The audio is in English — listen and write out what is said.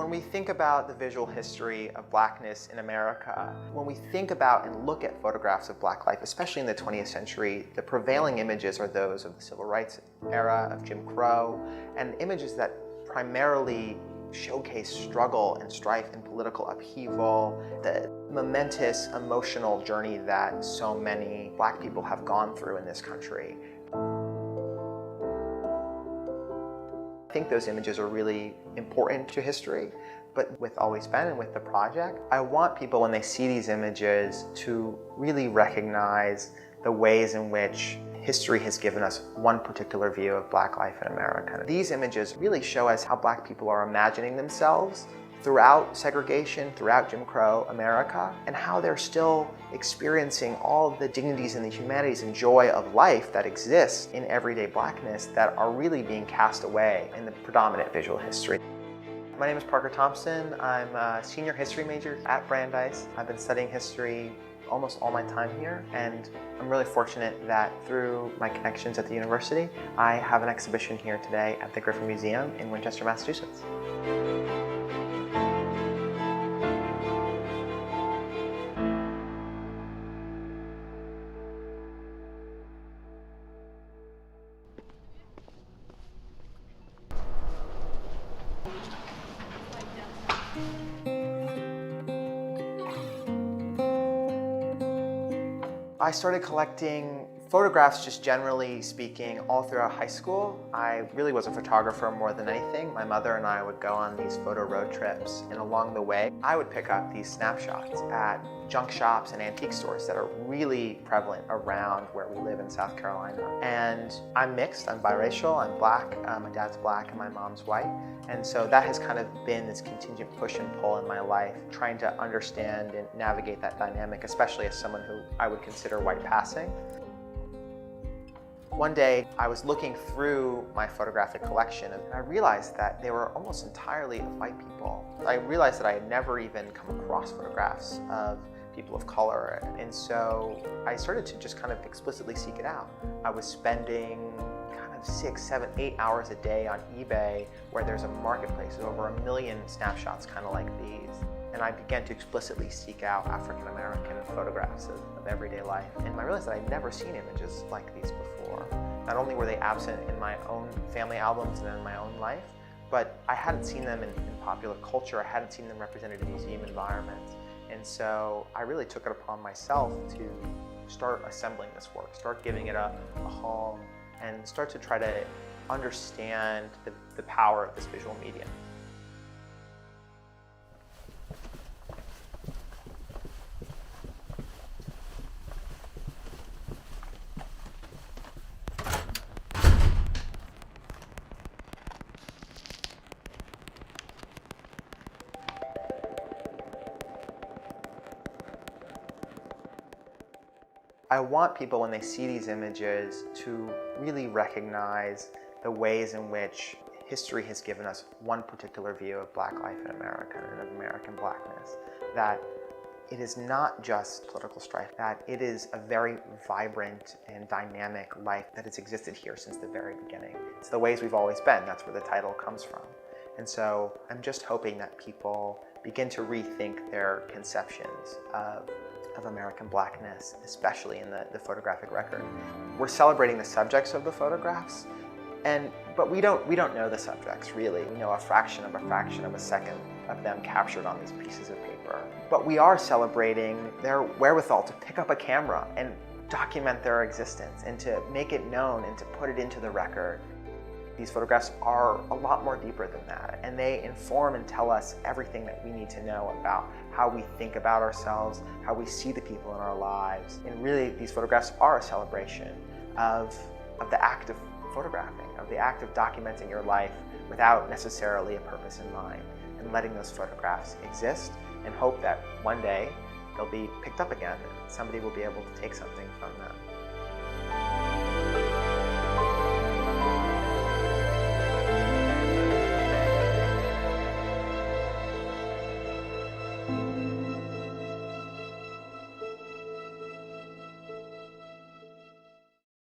When we think about the visual history of Blackness in America, when we think about and look at photographs of Black life, especially in the 20th century, the prevailing images are those of the Civil Rights era, of Jim Crow, and images that primarily showcase struggle and strife and political upheaval, the momentous emotional journey that so many Black people have gone through in this country. I think those images are really important to history, but with Always Been and with the project, I want people when they see these images to really recognize the ways in which history has given us one particular view of Black life in America. These images really show us how Black people are imagining themselves throughout segregation, throughout Jim Crow America, and how they're still experiencing all the dignities and the humanities and joy of life that exists in everyday Blackness that are really being cast away in the predominant visual history. My name is Parker Thompson. I'm a senior history major at Brandeis. I've been studying history almost all my time here, and I'm really fortunate that through my connections at the university, I have an exhibition here today at the Griffin Museum in Winchester, Massachusetts. I started collecting photographs, just generally speaking, all throughout high school. I really was a photographer more than anything. My mother and I would go on these photo road trips, and along the way, I would pick up these snapshots at junk shops and antique stores that are really prevalent around where we live in South Carolina. And I'm mixed, I'm biracial, I'm Black, my dad's Black and my mom's white. And so that has kind of been this contingent push and pull in my life, trying to understand and navigate that dynamic, especially as someone who I would consider white passing. One day, I was looking through my photographic collection and I realized that they were almost entirely of white people. I realized that I had never even come across photographs of people of color, and so I started to just kind of explicitly seek it out. I was spending kind of 6, 7, 8 hours a day on eBay, where there's a marketplace of over 1 million snapshots kind of like these. And I began to explicitly seek out African American photographs of everyday life. And I realized that I'd never seen images like these before. Not only were they absent in my own family albums and in my own life, but I hadn't seen them in popular culture. I hadn't seen them represented in museum environments. And so I really took it upon myself to start assembling this work, start giving it a home, and start to try to understand the power of this visual medium. I want people when they see these images to really recognize the ways in which history has given us one particular view of Black life in America and of American Blackness. That it is not just political strife, that it is a very vibrant and dynamic life that has existed here since the very beginning. It's the ways we've always been, that's where the title comes from. And so I'm just hoping that people begin to rethink their conceptions of American Blackness, especially in the photographic record. We're celebrating the subjects of the photographs, but we don't know the subjects really. We know a fraction of a second of them captured on these pieces of paper. But we are celebrating their wherewithal to pick up a camera and document their existence and to make it known and to put it into the record. These photographs are a lot more deeper than that, and they inform and tell us everything that we need to know about how we think about ourselves, how we see the people in our lives. And really, these photographs are a celebration of the act of photographing, of the act of documenting your life without necessarily a purpose in mind, and letting those photographs exist and hope that one day they'll be picked up again and somebody will be able to take something from them.